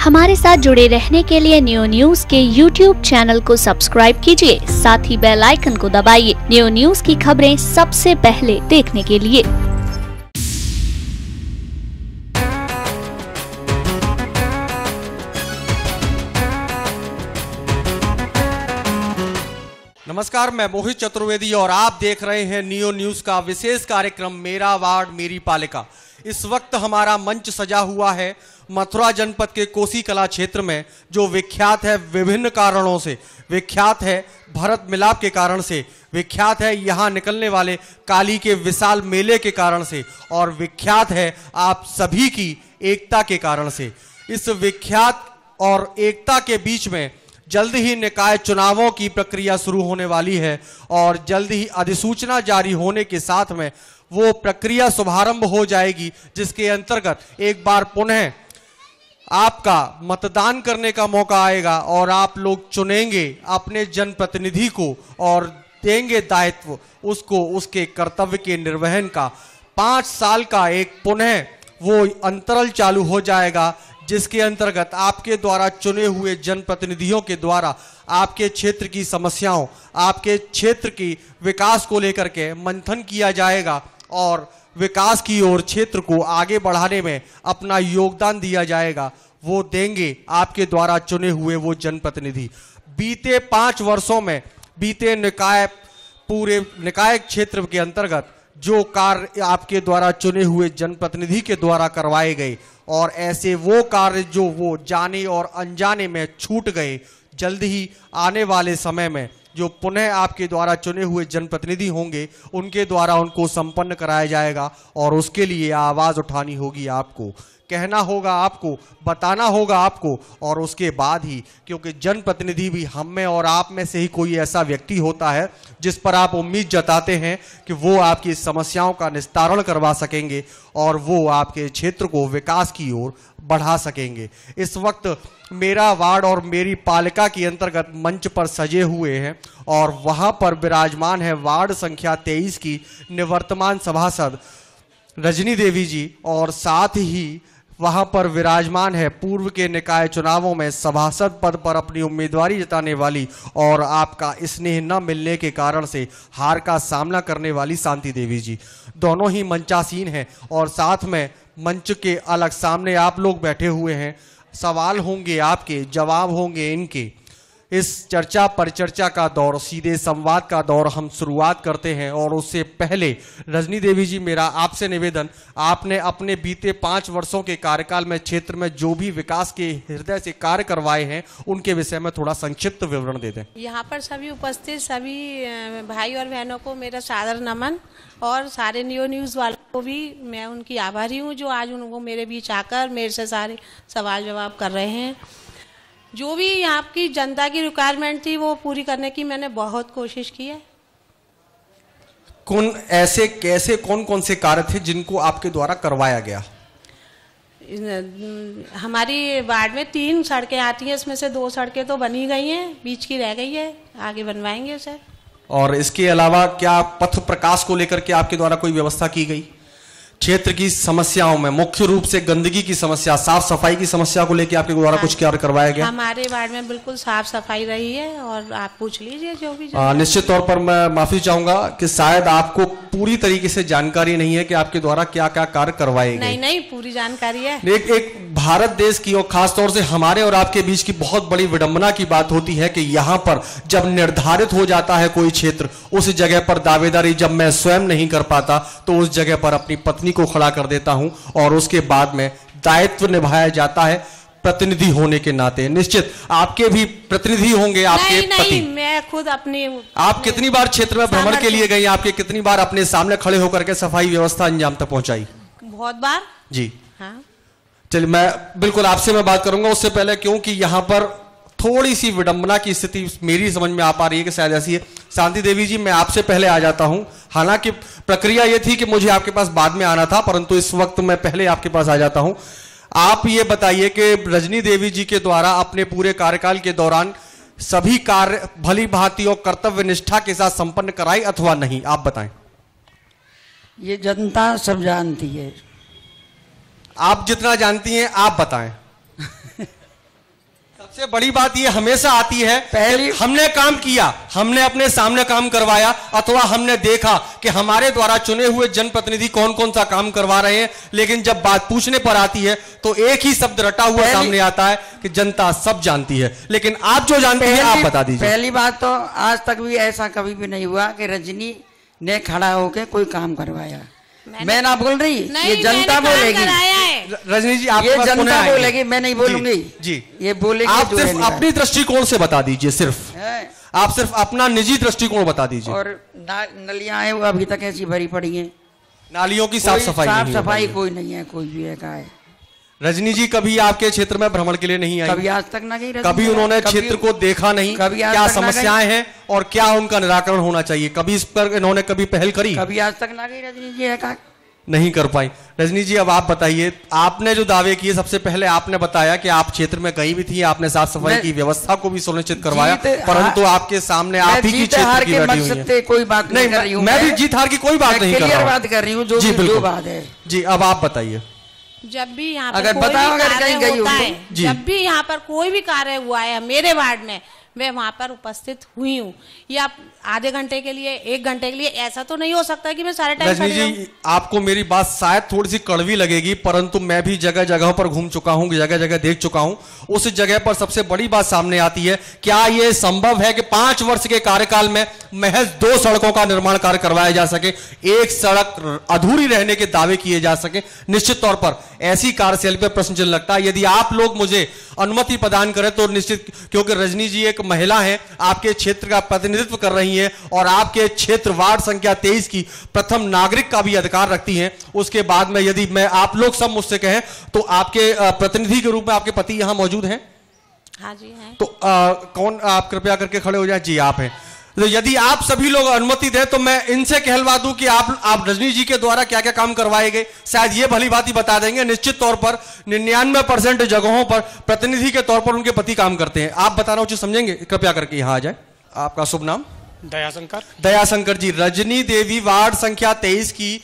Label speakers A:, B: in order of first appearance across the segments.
A: हमारे साथ जुड़े रहने के लिए न्यू न्यूज के YouTube चैनल को सब्सक्राइब कीजिए, साथ ही बेल आइकन को दबाइए न्यू न्यूज की खबरें सबसे पहले देखने के लिए।
B: नमस्कार, मैं मोहित चतुर्वेदी और आप देख रहे हैं न्यू न्यूज का विशेष कार्यक्रम मेरा वार्ड मेरी पालिका। इस वक्त हमारा मंच सजा हुआ है मथुरा जनपद के कोसी कला क्षेत्र में, जो विख्यात है विभिन्न कारणों से। विख्यात है भरत मिलाप के कारण से, विख्यात है यहाँ निकलने वाले काली के विशाल मेले के कारण से, और विख्यात है आप सभी की एकता के कारण से। इस विख्यात और एकता के बीच में जल्द ही निकाय चुनावों की प्रक्रिया शुरू होने वाली है और जल्द ही अधिसूचना जारी होने के साथ में वो प्रक्रिया शुभारंभ हो जाएगी, जिसके अंतर्गत एक बार पुनः आपका मतदान करने का मौका आएगा और आप लोग चुनेंगे अपने जनप्रतिनिधि को और देंगे दायित्व उसको उसके कर्तव्य के निर्वहन का। 5 साल का एक पुनः वो अंतराल चालू हो जाएगा, जिसके अंतर्गत आपके द्वारा चुने हुए जनप्रतिनिधियों के द्वारा आपके क्षेत्र की समस्याओं, आपके क्षेत्र की विकास को लेकर के मंथन किया जाएगा और विकास की ओर क्षेत्र को आगे बढ़ाने में अपना योगदान दिया जाएगा। वो देंगे आपके द्वारा चुने हुए वो जनप्रतिनिधि। बीते 5 वर्षों में बीते पूरे निकाय क्षेत्र के अंतर्गत जो कार्य आपके द्वारा चुने हुए जनप्रतिनिधि के द्वारा करवाए गए और ऐसे वो कार्य जो वो जाने और अनजाने में छूट गए, जल्द ही आने वाले समय में जो पुनः आपके द्वारा चुने हुए जनप्रतिनिधि होंगे उनके द्वारा उनको संपन्न कराया जाएगा। और उसके लिए आवाज़ उठानी होगी आपको, कहना होगा आपको, बताना होगा आपको। और उसके बाद ही, क्योंकि जनप्रतिनिधि भी हम में और आप में से ही कोई ऐसा व्यक्ति होता है जिस पर आप उम्मीद जताते हैं कि वो आपकी समस्याओं का निस्तारण करवा सकेंगे और वो आपके क्षेत्र को विकास की ओर बढ़ा सकेंगे। इस वक्त मेरा वार्ड और मेरी पालिका के अंतर्गत मंच पर सजे हुए हैं और वहाँ पर विराजमान है वार्ड संख्या 23 की निवर्तमान सभासद रजनी देवी जी, और साथ ही वहां पर विराजमान है पूर्व के निकाय चुनावों में सभासद पद पर अपनी उम्मीदवारी जताने वाली और आपका स्नेह न मिलने के कारण से हार का सामना करने वाली शांति देवी जी। दोनों ही मंचासीन हैं और साथ में मंच के अलग सामने आप लोग बैठे हुए हैं। सवाल होंगे आपके, जवाब होंगे इनके। इस चर्चा परिचर्चा का दौर, सीधे संवाद का दौर हम शुरुआत करते हैं। और उससे पहले रजनी देवी जी, मेरा आपसे निवेदन, आपने अपने बीते 5 वर्षों के कार्यकाल में क्षेत्र में जो भी विकास के हृदय से कार्य करवाए हैं उनके विषय में थोड़ा संक्षिप्त विवरण दे दें।
C: यहाँ पर सभी उपस्थित सभी भाई और बहनों को मेरा सादर नमन, और सारे न्यू न्यूज़ वालों को भी मैं उनकी आभारी हूँ जो आज उनको मेरे बीच आकर मेरे से सारे सवाल जवाब कर रहे हैं। जो भी यहाँ की जनता की रिक्वायरमेंट थी वो पूरी करने की मैंने बहुत कोशिश की है।
B: कौन कौन से कार्य थे जिनको आपके द्वारा करवाया गया?
C: हमारी वार्ड में 3 सड़कें आती हैं, इसमें से 2 सड़कें तो बनी गई हैं, बीच की रह गई है, आगे बनवाएंगे सर। और
B: इसके अलावा क्या पथ प्रकाश को लेकर के आपके द्वारा कोई व्यवस्था की गई? क्षेत्र की समस्याओं में मुख्य रूप से गंदगी की समस्या, साफ सफाई की समस्या को लेकर आपके द्वारा कुछ कार्य करवाया गया?
C: हमारे वार्ड में बिल्कुल साफ सफाई रही है और आप पूछ लीजिए जो भी।
B: निश्चित तौर पर मैं माफी चाहूंगा कि शायद आपको पूरी तरीके से जानकारी नहीं है कि आपके द्वारा क्या क्या कार्य करवाए गए।
C: नहीं, पूरी जानकारी है।
B: एक भारत देश की और खासतौर से हमारे और आपके बीच की बहुत बड़ी विडंबना की बात होती है कि यहाँ पर जब निर्धारित हो जाता है कोई क्षेत्र, उस जगह पर दावेदारी जब मैं स्वयं नहीं कर पाता तो उस जगह पर अपनी पत्नी को खड़ा कर देता हूं और उसके बाद में दायित्व निभाया जाता है प्रतिनिधि होने के नाते। निश्चित आपके भी प्रतिनिधि होंगे, आपके पति।
C: मैं खुद अपनी।
B: आप कितनी बार क्षेत्र में भ्रमण के लिए गई? आपके कितनी बार अपने सामने खड़े होकर के सफाई व्यवस्था अंजाम तक पहुंचाई?
C: बहुत बार
B: जी।
C: हाँ।
B: चलिए, मैं बिल्कुल आपसे मैं बात करूंगा। उससे पहले क्योंकि यहाँ पर थोड़ी सी विडंबना की स्थिति मेरी समझ में आ पा रही है कि शायद ऐसी है। शांति देवी जी, मैं आपसे पहले आ जाता हूं। हालांकि प्रक्रिया यह थी कि मुझे आपके पास बाद में आना था, परंतु इस वक्त मैं पहले आपके पास आ जाता हूं। आप ये बताइए कि रजनी देवी जी के द्वारा अपने पूरे कार्यकाल के दौरान सभी कार्य भली भांति और कर्तव्य निष्ठा के साथ संपन्न कराई अथवा नहीं, आप बताएं।
D: ये जनता सब जानती है।
B: आप जितना जानती हैं आप बताएं। सबसे बड़ी बात ये हमेशा आती है
D: पहली
B: हमने काम किया, हमने अपने सामने काम करवाया, अथवा हमने देखा कि हमारे द्वारा चुने हुए जनप्रतिनिधि कौन कौन सा काम करवा रहे हैं, लेकिन जब बात पूछने पर आती है तो एक ही शब्द रटा हुआ सामने आता है कि जनता सब जानती है। लेकिन आप जो जानती है आप बता दीजिए।
D: पहली बात तो आज तक भी ऐसा कभी भी नहीं हुआ कि रजनी ने खड़ा होकर कोई काम करवाया। मैं ना बोल रही, ये जनता बोलेगी।
B: रजनी जी आप
D: ये जनता बोलेगी, मैं नहीं बोलूंगी
B: जी।
D: ये बोलेगी।
B: आप सिर्फ अपनी दृष्टिकोण से बता दीजिए, सिर्फ आप सिर्फ अपना निजी दृष्टिकोण बता दीजिए।
D: और नलियां हैं वो अभी तक ऐसी भरी पड़ी हैं,
B: नालियों की साफ सफाई
D: कोई नहीं है, कोई भी है कहा है।
B: रजनी जी कभी आपके क्षेत्र में भ्रमण के लिए नहीं आई?
D: कभी आज तक ना गई।
B: कभी उन्होंने क्षेत्र को देखा नहीं?
D: कभी
B: क्या समस्याएं हैं और क्या उनका निराकरण होना चाहिए, कभी इस पर इन्होंने कभी पहल करी?
D: कभी आज तक ना गई रजनी जी, है कहा
B: नहीं कर पाई। रजनी जी अब आप बताइए, आपने जो दावे किए, सबसे पहले आपने बताया कि आप क्षेत्र में कहीं भी थी, आपने साफ सफाई की व्यवस्था को भी सुनिश्चित करवाया, परंतु आपके सामने आप ही की क्षेत्र की बैठी हुई है।
D: कोई बात नहीं कर रही हूं,
B: मैं भी जीत हार की कोई बात नहीं कर रहा हूं,
D: बात कर रही हूँ जो बात है।
B: जी अब आप बताइए।
C: जब भी यहाँ पर
D: अगर
C: कोई
D: बताओ,
C: भी
D: अगर
C: कार्य
D: कहीं गई
C: होता
D: हो
C: है, जब भी यहाँ पर कोई भी कार्य हुआ है मेरे वार्ड में, मैं वहां पर उपस्थित हुई हूँ। या आधे घंटे के लिए, 1 घंटे के लिए, ऐसा तो नहीं हो सकता कि मैं सारे टाइम
B: रजनी जी आपको मेरी बात शायद थोड़ी सी कड़वी लगेगी, परंतु मैं भी जगह जगह पर घूम चुका हूं, जगह जगह देख चुका हूं। उस जगह पर सबसे बड़ी बात सामने आती है, क्या यह संभव है कि 5 वर्ष के कार्यकाल में महज 2 सड़कों का निर्माण कार्य करवाया जा सके, 1 सड़क अधूरी रहने के दावे किए जा सके? निश्चित तौर पर ऐसी कार्यशैली पर प्रश्न चिन्ह लगता है। यदि आप लोग मुझे अनुमति प्रदान करें तो निश्चित, क्योंकि रजनी जी एक महिला है, आपके क्षेत्र का प्रतिनिधित्व कर रही हैं और आपके क्षेत्र वार्ड संख्या 23 की प्रथम नागरिक का भी अधिकार रखती हैं, उसके बाद में यदि मैं आप लोग सब मुझसे कहें तो आपके प्रतिनिधि के रूप में आपके पति यहां मौजूद हैं?
C: हाँ जी हैं।
B: तो कौन, आप कृपया करके खड़े हो जाए। जी आप हैं। तो यदि आप सभी लोग अनुमति दें तो मैं इनसे कहलवा दूं कि आप रजनी जी के द्वारा क्या क्या काम करवाए गए, शायद ये भली बात ही बता देंगे। निश्चित तौर पर 99% जगहों पर प्रतिनिधि के तौर पर उनके पति काम करते हैं। आप बताना उचित समझेंगे? कृपया करके यहां आ जाए। आपका शुभ नाम?
E: दयाशंकर।
B: दयाशंकर जी, रजनी देवी वार्ड संख्या 23 की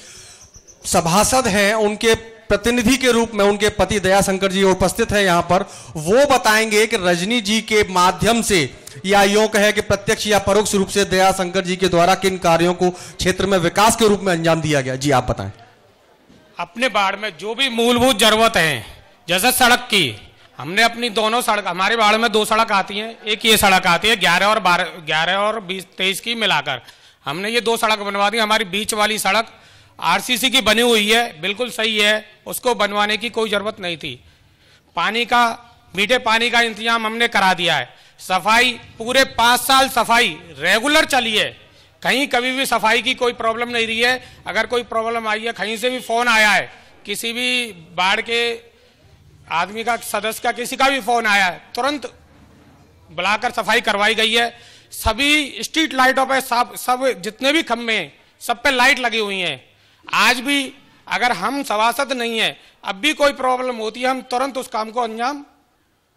B: सभासद हैं, उनके प्रतिनिधि के रूप में उनके पति दयाशंकर जी उपस्थित है यहाँ पर। वो बताएंगे कि रजनी जी के माध्यम से, या यूं कहे कि प्रत्यक्ष या परोक्ष रूप से दयाशंकर जी के द्वारा किन कार्यों को क्षेत्र में विकास के रूप में अंजाम दिया गया। जी आप बताएं।
E: अपने वार्ड में जो भी मूलभूत जरूरत है, जैसे सड़क की, हमने अपनी दोनों सड़क, हमारे वार्ड में 2 सड़क आती हैं, एक ये सड़क आती है 11 और 23 की मिलाकर, हमने ये 2 सड़क बनवा दी। हमारी बीच वाली सड़क आरसीसी की बनी हुई है, बिल्कुल सही है, उसको बनवाने की कोई जरूरत नहीं थी। पानी का, मीठे पानी का इंतजाम हमने करा दिया है। सफाई पूरे 5 साल सफाई रेगुलर चली है, कहीं कभी भी सफाई की कोई प्रॉब्लम नहीं रही है। अगर कोई प्रॉब्लम आई है, कहीं से भी फोन आया है, किसी भी वार्ड के आदमी का, सदस्य का, किसी का भी फोन आया है, तुरंत बुलाकर सफाई करवाई गई है। सभी स्ट्रीट लाइटों पे सब जितने भी खंभे हैं सब पे लाइट लगी हुई हैं। आज भी अगर हम सभासद नहीं है, अब भी कोई प्रॉब्लम होती है, हम तुरंत उस काम को अंजाम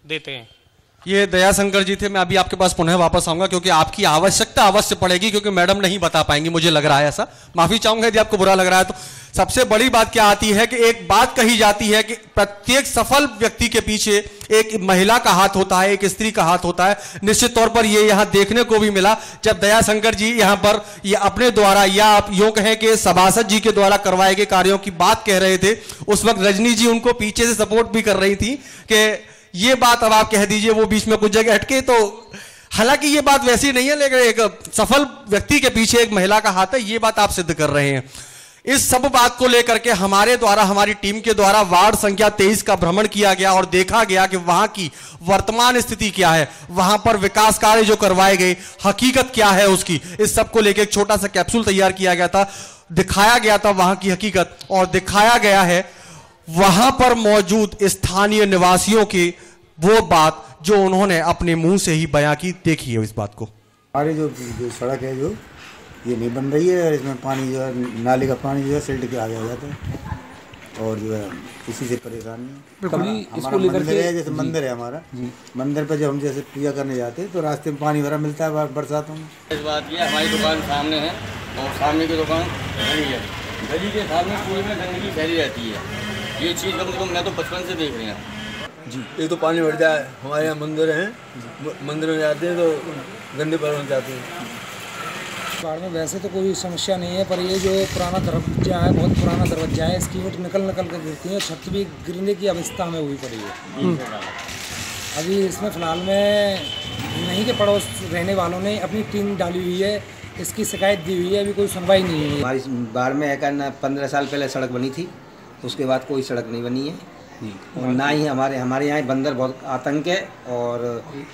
E: देते हैं।
B: ये दयाशंकर जी थे। मैं अभी आपके पास पुनः वापस आऊंगा क्योंकि आपकी आवश्यकता अवश्य पड़ेगी, क्योंकि मैडम नहीं बता पाएंगी, मुझे लग रहा है ऐसा। माफी चाहूंगा यदि आपको बुरा लग रहा है तो। सबसे बड़ी बात क्या आती है कि एक बात कही जाती है कि प्रत्येक सफल व्यक्ति के पीछे एक महिला का हाथ होता है, एक स्त्री का हाथ होता है। निश्चित तौर पर ये यहां देखने को भी मिला जब दयाशंकर जी यहां पर ये अपने द्वारा, या आप यूं कहें कि सभासद जी के द्वारा करवाए गए कार्यों की बात कह रहे थे, उस वक्त रजनी जी उनको पीछे से सपोर्ट भी कर रही थी कि ये बात अब आप कह दीजिए, वो बीच में कुछ जगह हटके। तो हालांकि ये बात वैसी नहीं है, लेकिन एक सफल व्यक्ति के पीछे एक महिला का हाथ है, ये बात आप सिद्ध कर रहे हैं। इस सब बात को लेकर के हमारे द्वारा, हमारी टीम के द्वारा वार्ड संख्या 23 का भ्रमण किया गया और देखा गया कि वहां की वर्तमान स्थिति क्या है, वहां पर विकास कार्य जो करवाए गए, हकीकत क्या है उसकी। इस सब को लेकर एक छोटा सा कैप्सूल तैयार किया गया था, दिखाया गया था वहां की हकीकत, और दिखाया गया है वहां पर मौजूद स्थानीय निवासियों की वो बात जो उन्होंने अपने मुंह से ही बयां की। देखिए इस बात को।
F: हमारी जो सड़क है, जो ये नहीं बन रही है, और इसमें पानी जो है, नाले का पानी जो है सिल्ट के आगे आ जाता है, और जो है इसी से परेशानी है। हमारा मंदिर है, जैसे मंदिर है हमारा, मंदिर पर जब हम जैसे पूजा करने जाते हैं तो रास्ते में पानी भरा मिलता है बरसातों में।
G: इस बात की हमारी दुकान सामने है और सामने की दुकान गली है, गली के सामने पूरी में गंदगी फैली रहती है। ये चीज़ मैं तो बचपन से देख रहे हैं।
H: जी। एक तो पानी भर जाए, हमारे यहाँ मंदिर हैं, मंदिर में जाते हैं तो गंदे पैरों में जाते हैं।
I: बाढ़ में वैसे तो कोई समस्या नहीं है, पर ये जो पुराना दरवाजा है, बहुत पुराना दरवाजा है, इसकी ईंट निकल कर गिरती है, छत भी गिरने की अवस्था में हुई पड़ी है। अभी इसमें फिलहाल में नहीं के पड़ोस रहने वालों ने अपनी टीम डाली हुई है, इसकी शिकायत दी हुई है, अभी कोई सुनवाई नहीं हुई है।
J: बाढ़ में है ना 15 साल पहले सड़क बनी थी, उसके बाद कोई सड़क नहीं बनी है और ना ही हमारे यहाँ बंदर बहुत आतंक है और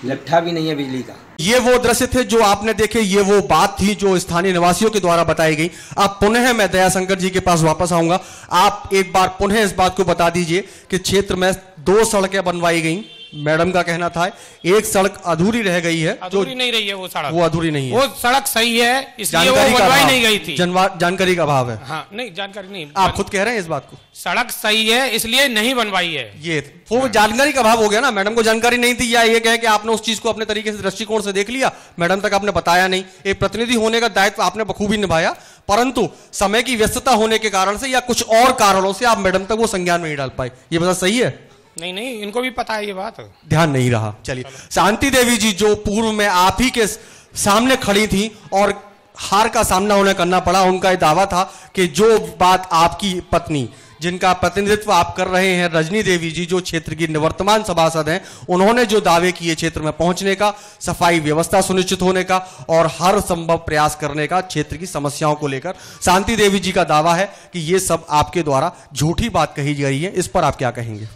J: लट्ठा भी नहीं है बिजली का।
B: ये वो दृश्य थे जो आपने देखे, ये वो बात थी जो स्थानीय निवासियों के द्वारा बताई गई। अब पुनः मैं दयाशंकर जी के पास वापस आऊंगा। आप एक बार पुनः इस बात को बता दीजिए कि क्षेत्र में 2 सड़कें बनवाई गई, मैडम का कहना था एक सड़क अधूरी रह गई है।
E: अधूरी नहीं रही है वो सड़क,
B: वो अधूरी नहीं है,
E: वो सड़क सही है, इसलिए वो बनवाई नहीं गई थी।
B: जानकारी का अभाव है।
E: हाँ, नहीं जानकारी नहीं,
B: आप खुद कह रहे हैं इस बात को।
E: सड़क सही है इसलिए नहीं बनवाई है,
B: ये वो जानकारी का अभाव हो गया ना। मैडम को जानकारी नहीं थी, या ये कहे कि आपने उस चीज को अपने तरीके से दृष्टिकोण से देख लिया, मैडम तक आपने बताया नहीं। एक प्रतिनिधि होने का दायित्व आपने बखूबी निभाया, परंतु समय की व्यस्तता होने के कारण से या कुछ और कारणों से आप मैडम तक वो संज्ञान में नहीं डाल पाए। ये बात सही है?
E: नहीं, इनको भी पता है ये बात,
B: ध्यान नहीं रहा। चलिए, शांति देवी जी जो पूर्व में आप ही के सामने खड़ी थी और हार का सामना उन्हें करना पड़ा, उनका दावा था कि जो बात आपकी पत्नी, जिनका प्रतिनिधित्व आप कर रहे हैं, रजनी देवी जी, जो क्षेत्र की निवर्तमान सभासद हैं, उन्होंने जो दावे किए क्षेत्र में पहुंचने का, सफाई व्यवस्था सुनिश्चित होने का और हर संभव प्रयास करने का क्षेत्र की समस्याओं को लेकर, शांति देवी जी का दावा है कि ये सब आपके द्वारा झूठी बात कही गई है। इस पर आप क्या कहेंगे?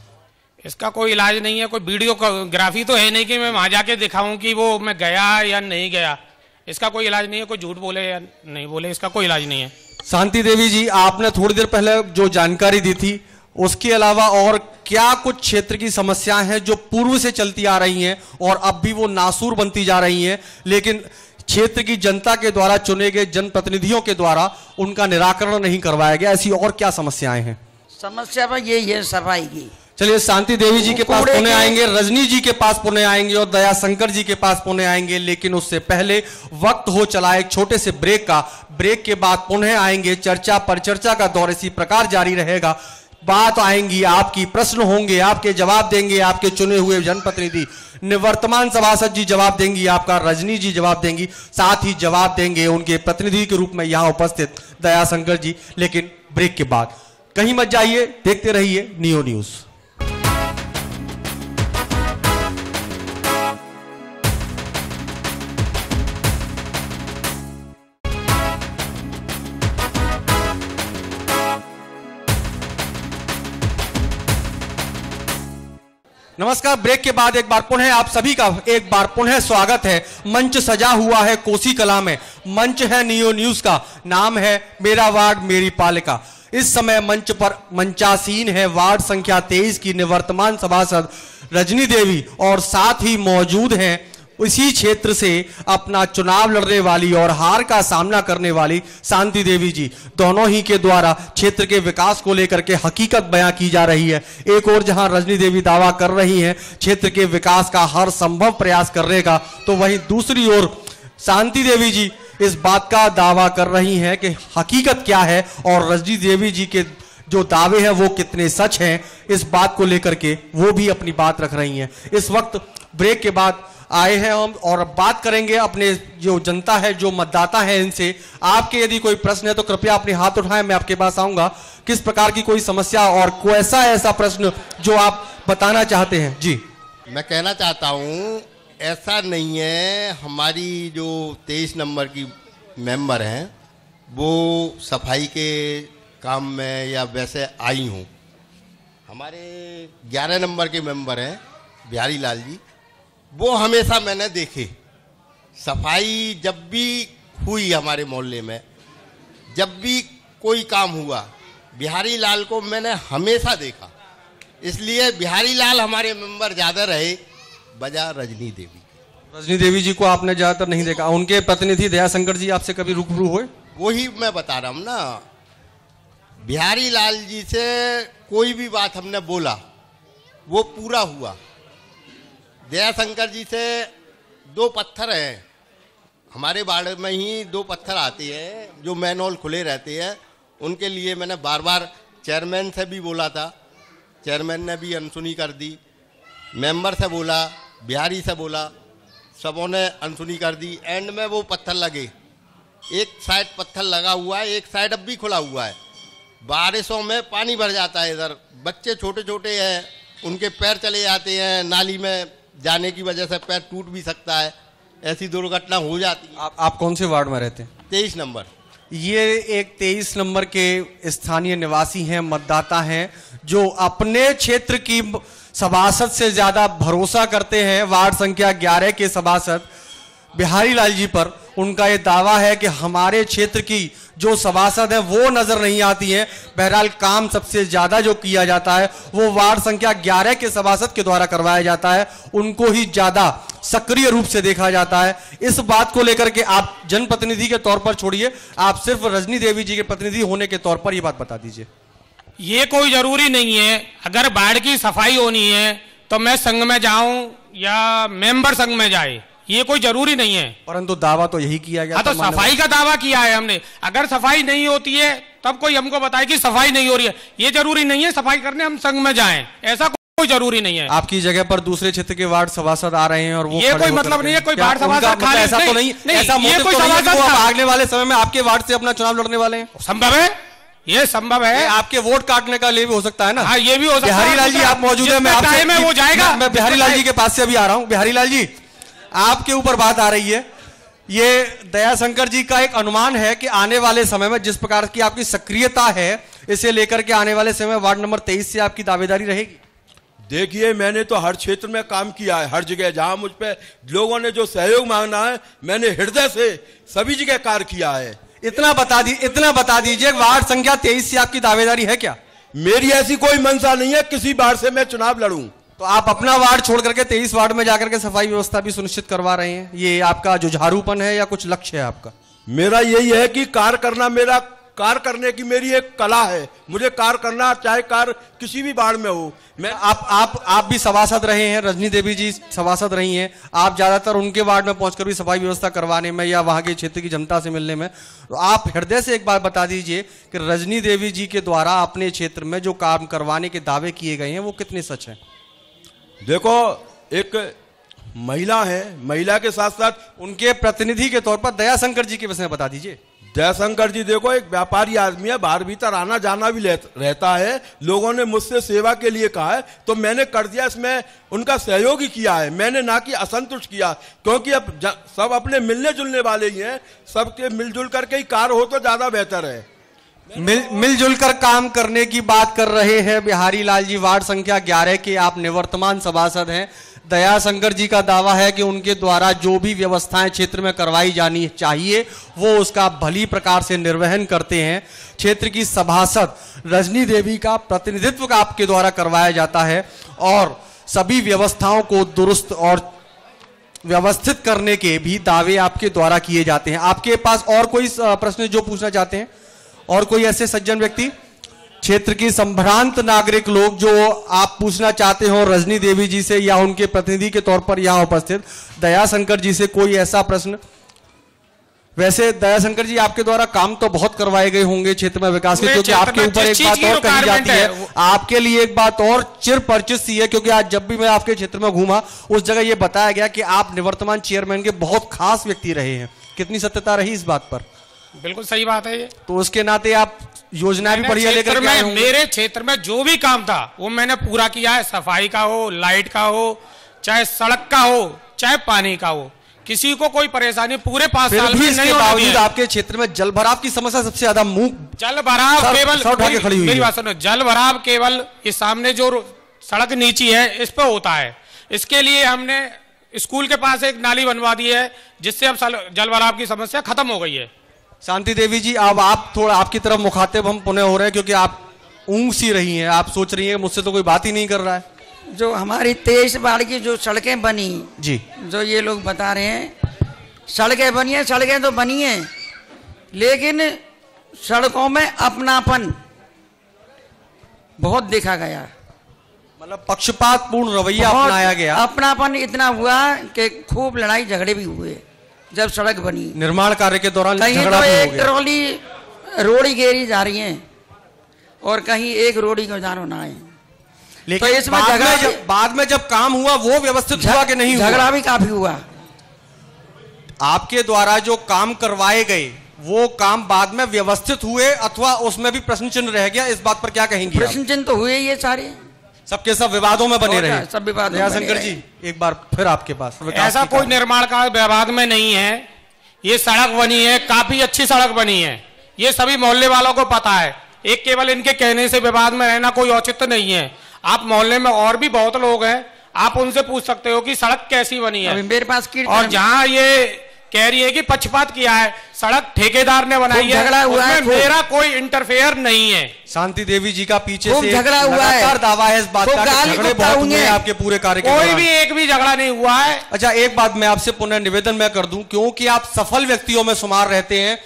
E: इसका कोई इलाज नहीं है, कोई वीडियोग्राफी तो है नहीं कि मैं वहां जाके दिखाऊं कि वो मैं गया या नहीं गया। इसका कोई इलाज नहीं है, कोई झूठ बोले या नहीं बोले, इसका कोई इलाज नहीं है।
B: शांति देवी जी, आपने थोड़ी देर पहले जो जानकारी दी थी, उसके अलावा और क्या कुछ क्षेत्र की समस्याएं हैं जो पूर्व से चलती आ रही हैं और अब भी वो नासूर बनती जा रही हैं, लेकिन क्षेत्र की जनता के द्वारा चुने गए जनप्रतिनिधियों के द्वारा उनका निराकरण नहीं करवाया गया? ऐसी और क्या समस्याएं हैं?
D: समस्या पर यही है, सफाई की।
B: चलिए, शांति देवी जी के पास पुणे आएंगे, रजनी जी के पास पुणे आएंगे और दयाशंकर जी के पास पुणे आएंगे, लेकिन उससे पहले वक्त हो चला एक छोटे से ब्रेक का। ब्रेक के बाद पुनः आएंगे, चर्चा पर चर्चा का दौर इसी प्रकार जारी रहेगा। बात आएंगी आपकी, प्रश्न होंगे, आपके जवाब देंगे आपके चुने हुए जनप्रतिनिधि, निवर्तमान सभासद जी जवाब देंगी, आपका रजनी जी जवाब देंगी, साथ ही जवाब देंगे उनके प्रतिनिधि के रूप में यहां उपस्थित दयाशंकर जी। लेकिन ब्रेक के बाद कहीं मत जाइए, देखते रहिए नियो न्यूज। नमस्कार, ब्रेक के बाद एक बार पुनः आप सभी का एक बार पुनः स्वागत है। मंच सजा हुआ है कोसी कला में, मंच है नियो न्यूज का, नाम है मेरा वार्ड मेरी पालिका। इस समय मंच पर मंचासीन है वार्ड संख्या 23 की निवर्तमान सभासद रजनी देवी और साथ ही मौजूद हैं इसी क्षेत्र से अपना चुनाव लड़ने वाली और हार का सामना करने वाली शांति देवी जी। दोनों ही के द्वारा क्षेत्र के विकास को लेकर के हकीकत बयां की जा रही है। एक और जहां रजनी देवी दावा कर रही हैं क्षेत्र के विकास का हर संभव प्रयास करने का, तो वहीं दूसरी ओर शांति देवी जी इस बात का दावा कर रही हैं कि हकीकत क्या है और रजनी देवी जी के जो दावे हैं वो कितने सच हैं, इस बात को लेकर के वो भी अपनी बात रख रही हैं। इस वक्त ब्रेक के बाद आए हैं हम और बात करेंगे अपने जो जनता है, जो मतदाता है, इनसे। आपके यदि कोई प्रश्न है तो कृपया अपने हाथ उठाएं, मैं आपके पास आऊंगा। किस प्रकार की कोई समस्या और कोई ऐसा प्रश्न जो आप बताना चाहते हैं? जी,
K: मैं कहना चाहता हूं, ऐसा नहीं है, हमारी जो 23 नंबर की मेंबर हैं वो सफाई के काम में या वैसे आई हूं। हमारे 11 नंबर के मेंबर हैं बिहारी लाल जी, वो हमेशा मैंने देखे सफाई जब भी हुई हमारे मोहल्ले में, जब भी कोई काम हुआ, बिहारी लाल को मैंने हमेशा देखा। इसलिए बिहारी लाल हमारे मेंबर ज़्यादा रहे बजा रजनी देवी।
B: रजनी देवी जी को आपने ज़्यादातर नहीं देखा, उनके प्रतिनिधि दयाशंकर जी आपसे कभी रूबरू हुए?
K: वही मैं बता रहा हूँ ना, बिहारी लाल जी से कोई भी बात हमने बोला वो पूरा हुआ। दयाशंकर जी से 2 पत्थर हैं हमारे वार्ड में ही, 2 पत्थर आते हैं जो मैनहोल खुले रहते हैं, उनके लिए मैंने बार बार चेयरमैन से भी बोला था, चेयरमैन ने भी अनसुनी कर दी। मेंबर से बोला, बिहारी से बोला, सबों ने अनसुनी कर दी। एंड में वो पत्थर लगे, एक साइड पत्थर लगा हुआ है, एक साइड अब भी खुला हुआ है। बारिशों में पानी भर जाता है इधर, बच्चे छोटे छोटे हैं, उनके पैर चले जाते हैं, नाली में जाने की वजह से पैर टूट भी सकता है, ऐसी दुर्घटना हो जाती है।
B: आप कौन से वार्ड में रहते हैं?
K: 23 नंबर।
B: ये एक 23 नंबर के स्थानीय निवासी हैं, मतदाता हैं, जो अपने क्षेत्र की सभासद से ज्यादा भरोसा करते हैं वार्ड संख्या 11 के सभासद बिहारी लाल जी पर। उनका ये दावा है कि हमारे क्षेत्र की जो सभासद है वो नजर नहीं आती है। बहरहाल काम सबसे ज्यादा जो किया जाता है वो वार्ड संख्या 11 के सभासद के द्वारा करवाया जाता है, उनको ही ज्यादा सक्रिय रूप से देखा जाता है। इस बात को लेकर के आप जनप्रतिनिधि के तौर पर छोड़िए, आप सिर्फ रजनी देवी जी के प्रतिनिधि होने के तौर पर ये बात बता दीजिए।
E: ये कोई जरूरी नहीं है, अगर बाढ़ की सफाई होनी है तो मैं संघ में जाऊं या मेंबर संघ में जाए, ये कोई जरूरी नहीं है।
B: परंतु दावा तो यही किया गया।
E: हाँ, तो सफाई का दावा किया है हमने। अगर सफाई नहीं होती है तब कोई हमको बताए कि सफाई नहीं हो रही है, ये जरूरी नहीं है सफाई करने हम संघ में जाएं, ऐसा कोई जरूरी नहीं है।
B: आपकी जगह पर दूसरे क्षेत्र के वार्ड सभासद आ रहे हैं और वो
E: ये कोई मतलब नहीं है, कोई वार्ड सभासद
B: ऐसा तो नहीं, ऐसा मोटिव तो नहीं है वो आगने वाले समय में आपके वार्ड से अपना चुनाव लड़ने वाले हैं।
E: संभव है, ये संभव है।
B: आपके वोट काटने का लिए भी हो सकता है ना।
E: हाँ, ये भी हो सकता है।
B: बिहारी लाल जी आप मौजूद है, मैं आपसे
E: वो जाएगा।
B: मैं बिहारी लाल जी के पास से अभी आ रहा हूं। बिहारी लाल जी, आपके ऊपर बात आ रही है, ये दयाशंकर जी का एक अनुमान है कि आने वाले समय में जिस प्रकार की आपकी सक्रियता है, इसे लेकर के आने वाले समय वार्ड नंबर 23 से आपकी दावेदारी रहेगी।
H: देखिए, मैंने तो हर क्षेत्र में काम किया है, हर जगह जहां मुझ पे लोगों ने जो सहयोग मांगना है मैंने हृदय से सभी जगह कार्य किया है।
B: इतना बता दीजिए, वार्ड संख्या 23 से आपकी दावेदारी है क्या?
H: मेरी ऐसी कोई मंशा नहीं है किसी वार्ड से मैं चुनाव लड़ूं।
B: तो आप अपना वार्ड छोड़ करके 23 वार्ड में जाकर के सफाई व्यवस्था भी सुनिश्चित करवा रहे हैं, ये आपका जुझारूपन है या कुछ लक्ष्य है आपका?
H: मेरा यही है कि कार्य करने की मेरी एक कला है, मुझे कार्य करना, चाहे कार्य किसी भी वार्ड में हो। मैं
B: आप भी सभासद रहे हैं, रजनी देवी जी सभासद रही हैं, आप ज्यादातर उनके वार्ड में पहुंचकर भी सफाई व्यवस्था करवाने में या वहां के क्षेत्र की जनता से मिलने में, तो आप हृदय से एक बात बता दीजिए कि रजनी देवी जी के द्वारा अपने क्षेत्र में जो काम करवाने के दावे किए गए हैं वो कितने सच हैं?
H: देखो, एक महिला है, महिला के साथ साथ
B: उनके प्रतिनिधि के तौर पर दयाशंकर जी के विषय में बता दीजिए।
H: दयाशंकर जी देखो, एक व्यापारी आदमी है, बाहर भीतर आना जाना भी रहता है। लोगों ने मुझसे सेवा के लिए कहा है तो मैंने कर दिया, इसमें उनका सहयोग ही किया है, मैंने ना कि असंतुष्ट किया, क्योंकि अब सब अपने मिलने जुलने वाले ही हैं, सबके मिलजुल करके ही कार्य हो तो ज्यादा बेहतर है।
B: मिलजुल कर काम करने की बात कर रहे हैं बिहारी लाल जी, वार्ड संख्या 11 के आप निवर्तमान सभासद हैं। दयाशंकर जी का दावा है कि उनके द्वारा जो भी व्यवस्थाएं क्षेत्र में करवाई जानी चाहिए वो उसका भली प्रकार से निर्वहन करते हैं। क्षेत्र की सभासद रजनी देवी का प्रतिनिधित्व आपके द्वारा करवाया जाता है और सभी व्यवस्थाओं को दुरुस्त और व्यवस्थित करने के भी दावे आपके द्वारा किए जाते हैं। आपके पास और कोई प्रश्न जो पूछना चाहते हैं? और कोई ऐसे सज्जन व्यक्ति, क्षेत्र की संभ्रांत नागरिक लोग जो आप पूछना चाहते हो रजनी देवी जी से या उनके प्रतिनिधि के तौर पर यहां उपस्थित दयाशंकर जी से कोई ऐसा प्रश्न? वैसे दयाशंकर जी, आपके द्वारा काम तो बहुत करवाए गए होंगे क्षेत्र में विकास के, क्योंकि आपके ऊपर एक बात और कही जाती है, आपके लिए एक बात और चिर परिचित सी है, क्योंकि आज जब भी मैं आपके क्षेत्र में घूमा उस जगह यह बताया गया कि आप निवर्तमान चेयरमैन के बहुत खास व्यक्ति रहे हैं। कितनी सत्यता रही इस बात पर?
E: बिल्कुल सही बात है ये।
B: तो उसके नाते आप योजना भी बढ़िया लेकर के आए होंगे।
E: मेरे क्षेत्र में जो भी काम था वो मैंने पूरा किया है, सफाई का हो, लाइट का हो, चाहे सड़क का हो, चाहे पानी का हो, किसी को कोई परेशानी पूरे 5 साल में नहीं होती है।
B: आपके क्षेत्र में जल भराव की समस्या सबसे ज्यादा
E: जल भराव केवल, मेरी बात सुनो, जल भराव केवल इस सामने जो सड़क नीची है इस पे होता है। इसके लिए हमने स्कूल के पास एक नाली बनवा दी है, जिससे अब जल भराव की समस्या खत्म हो गई है।
B: शांति देवी जी, अब आप थोड़ा आपकी तरफ मुखातिब हम पुनः हो रहे हैं, क्योंकि आप ऊँग सी रही हैं, आप सोच रही हैं मुझसे तो कोई बात ही नहीं कर रहा है।
D: जो हमारी 23 वार्ड की जो सड़कें बनी
B: जी,
D: जो ये लोग बता रहे हैं, सड़कें बनी है, सड़कें तो बनी है, लेकिन सड़कों में अपनापन बहुत देखा गया,
B: मतलब पक्षपातपूर्ण रवैया अपनाया गया।
D: अपनापन इतना हुआ कि खूब लड़ाई झगड़े भी हुए जब सड़क बनी।
B: निर्माण कार्य के दौरान
D: कहीं
B: झगड़ा
D: तो
B: भी हो
D: एक
B: गया।
D: ट्रॉली रोड़ी घेरी जा रही है और कहीं एक रोड़ी को जानो ना है।
B: लेकिन
D: तो इसमें
B: बाद में जब काम हुआ वो व्यवस्थित हुआ कि नहीं हुआ?
D: झगड़ा भी काफी हुआ।
B: आपके द्वारा जो काम करवाए गए वो काम बाद में व्यवस्थित हुए अथवा उसमें भी प्रश्न चिन्ह रह गया, इस बात पर क्या कहेंगे?
D: प्रश्न चिन्ह तो हुए ये सारे,
B: सबके सब विवादों में बने रहे।
D: सब विवाद।
B: शंकर जी एक बार फिर आपके पास।
E: ऐसा कोई निर्माण कार्य विवाद में नहीं है। ये सड़क बनी है, काफी अच्छी सड़क बनी है, ये सभी मोहल्ले वालों को पता है। एक केवल इनके कहने से विवाद में रहना कोई औचित्य नहीं है। आप मोहल्ले में और भी बहुत लोग हैं, आप उनसे पूछ सकते हो कि सड़क कैसी बनी है।
D: मेरे पास
E: और जहाँ ये कह रही है कि पक्षपात किया है, सड़क ठेकेदार ने बनाई है,
D: झगड़ा हुआ है,
E: मेरा कोई इंटरफेयर नहीं है।
B: शांति देवी जी का पीछे से
D: झगड़ा हुआ है,
B: दावा है इस बात का, झगड़े बहुत हुए हैं आपके पूरे कार्य के
E: कोई भी एक भी झगड़ा नहीं हुआ है।
B: अच्छा, एक बात मैं आपसे पुनः निवेदन मैं कर दूं, क्योंकि आप सफल व्यक्तियों में शुमार रहते हैं।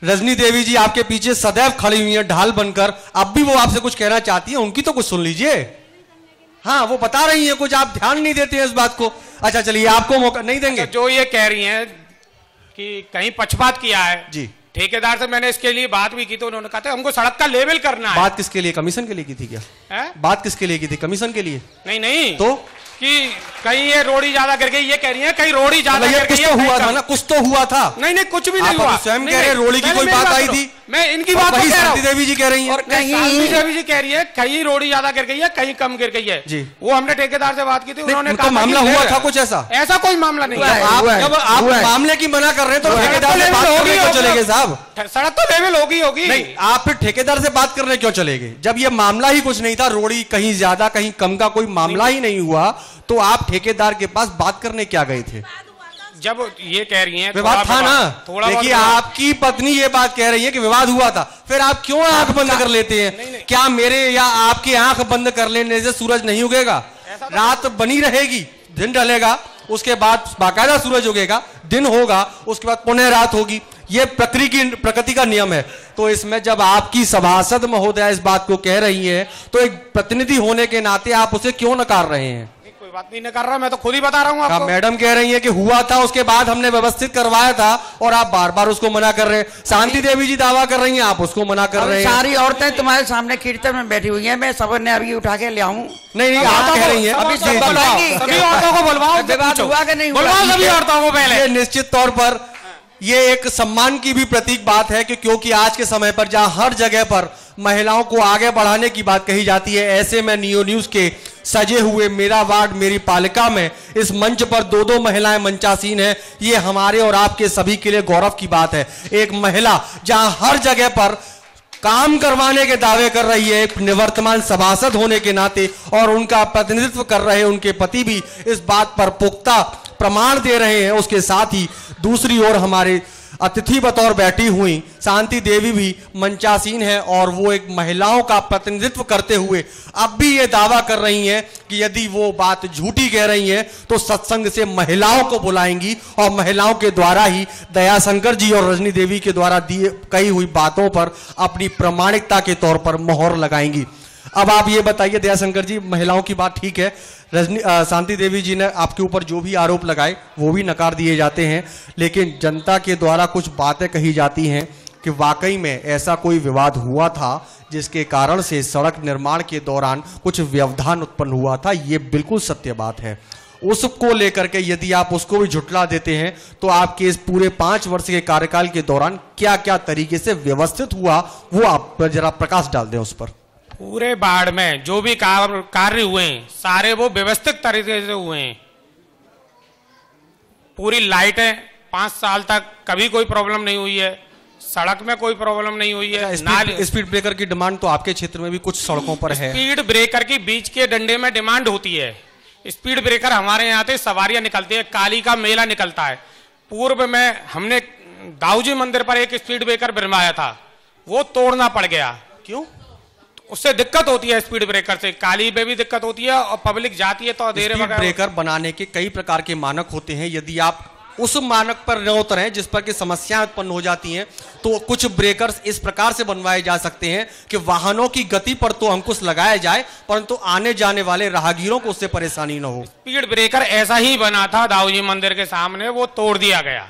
B: रजनी देवी जी आपके पीछे सदैव खड़ी हुई है ढाल बनकर, अब भी वो आपसे कुछ कहना चाहती है, उनकी तो कुछ सुन लीजिए। हाँ, वो बता रही है कुछ, आप ध्यान नहीं देते हैं इस बात को। अच्छा चलिए, आपको मौका नहीं देंगे।
E: जो ये कह रही हैं कि कहीं पक्षपात किया है
B: जी,
E: ठेकेदार से मैंने इसके लिए बात भी की, तो उन्होंने कहा था हमको सड़क का लेवल करना है।
B: बात किसके लिए? कमीशन के लिए की थी क्या? बात किसके लिए की थी? कमीशन के लिए?
E: नहीं
B: तो
E: कि कहीं ये रोड़ी ज्यादा कर गई, ये कह रही है कहीं रोड़ी ज्यादा कर गई।
B: कुछ तो हुआ था ना, कुछ तो हुआ था।
E: नहीं कुछ भी नहीं हुआ।
B: स्वयं कह रहे रोड़ी की कोई बात आई थी,
E: मैं इनकी बात कह रहा हूं।
B: शांति देवी जी कह रही हैं,
E: और शांति देवी जी कह रही है कहीं रोड़ी ज्यादा गिर गई है, कहीं कम गिर गई है जी। वो हमने ठेकेदार से बात की थी, उन्होंने कहा
B: मामला हुआ था कुछ ऐसा?
E: ऐसा कोई मामला नहीं है।
B: जब आप मामले की मना कर रहे हैं तो ठेकेदार से बात करने क्यों चले गए साहब?
E: सड़क तो लेवल होगी।
B: नहीं, आप फिर ठेकेदार से बात करने क्यों चले गए? जब ये मामला ही कुछ नहीं था, रोड़ी कहीं ज्यादा कहीं कम का कोई मामला ही नहीं हुआ, तो आप ठेकेदार के पास बात करने क्या गए थे?
E: जब ये कह रही हैं
B: विवाद था ना, देखिए आपकी पत्नी ये बात कह रही है कि विवाद हुआ था, फिर आप क्यों आंख बंद कर लेते हैं? क्या मेरे या आपकी आंख बंद कर लेने से सूरज नहीं उगेगा? रात बनी रहेगी, दिन ढलेगा, उसके बाद बाकायदा सूरज उगेगा, दिन होगा, उसके बाद पुनः रात होगी। ये प्रकृति का नियम है। तो इसमें जब आपकी सभासद महोदया इस बात को कह रही है, तो एक प्रतिनिधि होने के नाते आप उसे क्यों नकार रहे हैं?
E: कोई बात नहीं कर रहा, मैं तो खुद ही बता रहा हूँ आपको।
B: मैडम कह रही है कि हुआ था, उसके बाद हमने व्यवस्थित करवाया था, और आप बार बार उसको मना कर रहे हैं। शांति देवी जी दावा कर रही हैं, आप उसको मना कर रहे हैं।
D: सारी औरतें तुम्हारे सामने कीर्तन में बैठी हुई हैं, मैं सब ने अभी उठा के ले आऊं।
B: नहीं आप कह रही हैं,
E: अभी सभी औरतों को बुलवाओ,
D: विवाद हुआ कि नहीं?
E: बुलवाओ सभी औरतों को पहले।
B: निश्चित तौर पर ये एक सम्मान की भी प्रतीक बात है कि क्योंकि आज के समय पर जहां हर जगह पर महिलाओं को आगे बढ़ाने की बात कही जाती है, ऐसे में नियो न्यूज के सजे हुए मेरा वार्ड मेरी पालिका में इस मंच पर दो महिलाएं मंचासीन हैं। ये हमारे और आपके सभी के लिए गौरव की बात है। एक महिला जहां हर जगह पर काम करवाने के दावे कर रही है, एक निवर्तमान सभासद होने के नाते, और उनका प्रतिनिधित्व कर रहे उनके पति भी इस बात पर पुख्ता प्रमाण दे रहे हैं। उसके साथ ही दूसरी ओर हमारे अतिथि बतौर बैठी हुई शांति देवी भी मंचासीन है, और वो एक महिलाओं का प्रतिनिधित्व करते हुए अब भी ये दावा कर रही हैं कि यदि वो बात झूठी कह रही हैं तो सत्संग से महिलाओं को बुलाएंगी, और महिलाओं के द्वारा ही दयाशंकर जी और रजनी देवी के द्वारा दिए कही हुई बातों पर अपनी प्रामाणिकता के तौर पर मोहर लगाएंगी। अब आप ये बताइए दयाशंकर जी, महिलाओं की बात ठीक है, शांति देवी जी ने आपके ऊपर जो भी आरोप लगाए वो भी नकार दिए जाते हैं, लेकिन जनता के द्वारा कुछ बातें कही जाती हैं कि वाकई में ऐसा कोई विवाद हुआ था जिसके कारण से सड़क निर्माण के दौरान कुछ व्यवधान उत्पन्न हुआ था। ये बिल्कुल सत्य बात है। उसको लेकर के यदि आप उसको भी झुटला देते हैं तो आपके इस पूरे 5 वर्ष के कार्यकाल के दौरान क्या क्या तरीके से व्यवस्थित हुआ, वो आप जरा प्रकाश डाल दें उस पर।
E: पूरे बाढ़ में जो भी कार्य हुए हैं सारे वो व्यवस्थित तरीके से हुए हैं। पूरी लाइटें 5 साल तक कभी कोई प्रॉब्लम नहीं हुई है, सड़क में कोई प्रॉब्लम नहीं हुई है।
B: स्पीड ब्रेकर की डिमांड तो आपके क्षेत्र में भी कुछ सड़कों पर है।
E: स्पीड ब्रेकर की बीच के डंडे में डिमांड होती है। स्पीड ब्रेकर हमारे यहाँ से सवारियां निकलती है, काली का मेला निकलता है। पूर्व में हमने दाऊजी मंदिर पर एक स्पीड ब्रेकर बनवाया था, वो तोड़ना पड़ गया।
B: क्यों?
E: उससे दिक्कत होती है, स्पीड ब्रेकर से काली पे भी दिक्कत होती है और पब्लिक जाती है तो अंधेरे में।
B: स्पीड ब्रेकर बनाने के कई प्रकार के मानक होते हैं, यदि आप उस मानक पर न उतरें जिस पर की समस्याएं उत्पन्न हो जाती हैं तो कुछ ब्रेकर्स इस प्रकार से बनवाए जा सकते हैं कि वाहनों की गति पर तो अंकुश लगाया जाए परंतु आने जाने वाले राहगीरों को उससे परेशानी न हो।
E: स्पीड ब्रेकर ऐसा ही बना था दाऊजी मंदिर के सामने, वो तोड़ दिया गया।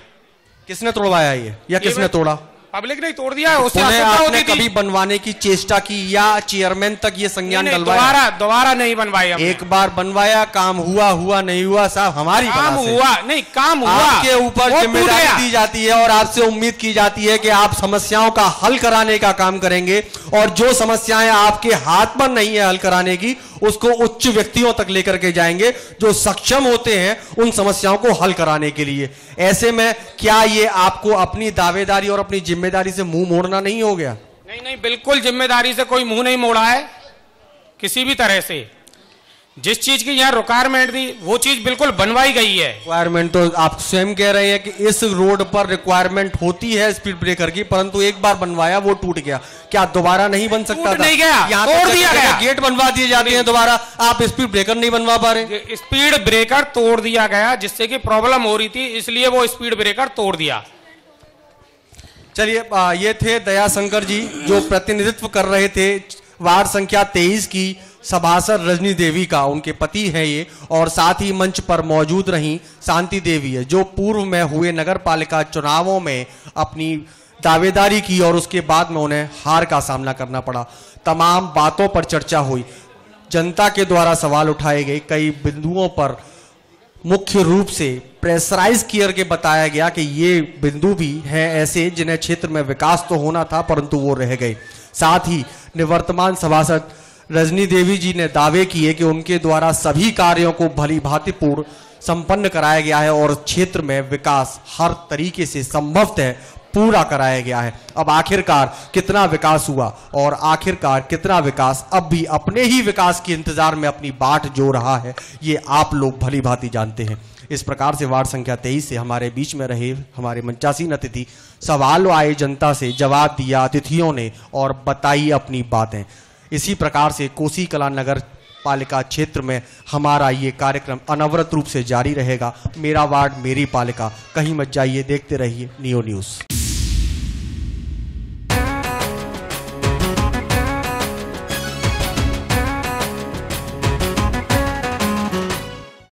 B: किसने तोड़वाया ये या किसने तोड़ा?
E: पब्लिक ने तोड़ दिया है, उससे
B: आपने कभी बनवाने की चेष्टा की या चेयरमैन तक ये संज्ञान डलवाया?
E: दोबारा नहीं बनवाया।
B: एक बार बनवाया, काम हुआ नहीं हुआ साहब हमारी
E: काम हुआ नहीं, काम हुआ।
B: आपके ऊपर जिम्मेदारी दी जाती है और आपसे उम्मीद की जाती है कि आप समस्याओं का हल कराने का काम करेंगे, और जो समस्याएं आपके हाथ में नहीं है हल कराने की, उसको उच्च व्यक्तियों तक लेकर के जाएंगे जो सक्षम होते हैं उन समस्याओं को हल कराने के लिए। ऐसे में क्या ये आपको अपनी दावेदारी और अपनी जिम्मेदारी से मुंह मोड़ना नहीं हो गया?
E: नहीं, बिल्कुल जिम्मेदारी से कोई मुंह नहीं मोड़ा है किसी भी तरह से। जिस चीज की यहाँ रिक्वायरमेंट थी वो चीज बिल्कुल बनवाई गई है।
B: रिक्वायरमेंट तो आप स्वयं कह रहे हैं कि इस रोड पर रिक्वायरमेंट होती है स्पीड ब्रेकर की, परंतु एक बार बनवाया वो टूट गया, क्या दोबारा नहीं बन सकता था?
E: नहीं गया,
B: यहाँ
E: तोड़ दिया गया।
B: गेट बनवा दिए जाते हैं दोबारा, आप स्पीड ब्रेकर नहीं बनवा पा रहे?
E: स्पीड ब्रेकर तोड़ दिया गया जिससे कि प्रॉब्लम हो रही थी, इसलिए वो स्पीड ब्रेकर तोड़ दिया।
B: चलिए, ये थे दयाशंकर जी जो प्रतिनिधित्व कर रहे थे वार्ड संख्या 23 की सभासद रजनी देवी का, उनके पति हैं ये, और साथ ही मंच पर मौजूद रही शांति देवी है जो पूर्व में हुए नगर पालिका चुनावों में अपनी दावेदारी की और उसके बाद में उन्हें हार का सामना करना पड़ा। तमाम बातों पर चर्चा हुई, जनता के द्वारा सवाल उठाए गए, कई बिंदुओं पर मुख्य रूप से प्रेशराइज करके बताया गया कि ये बिंदु भी हैं ऐसे जिन्हें क्षेत्र में विकास तो होना था परंतु वो रह गए। साथ ही निवर्तमान सभासद रजनी देवी जी ने दावे किए कि उनके द्वारा सभी कार्यों को भली भांति पूर्ण संपन्न कराया गया है और क्षेत्र में विकास हर तरीके से संभवतः पूरा कराया गया है। अब आखिरकार कितना विकास हुआ और आखिरकार कितना विकास अब भी अपने ही विकास के इंतजार में अपनी बाट जो रहा है, ये आप लोग भली भांति जानते हैं। इस प्रकार से वार्ड संख्या 23 से हमारे बीच में रहे हमारे मंचासीन अतिथि, सवाल आए जनता से, जवाब दिया अतिथियों ने और बताई अपनी बातें। इसी प्रकार से कोसी कला नगर पालिका क्षेत्र में हमारा ये कार्यक्रम अनवरत रूप से जारी रहेगा। मेरा वार्ड मेरी पालिका, कहीं मत जाइए, देखते रहिए नियो न्यूज़।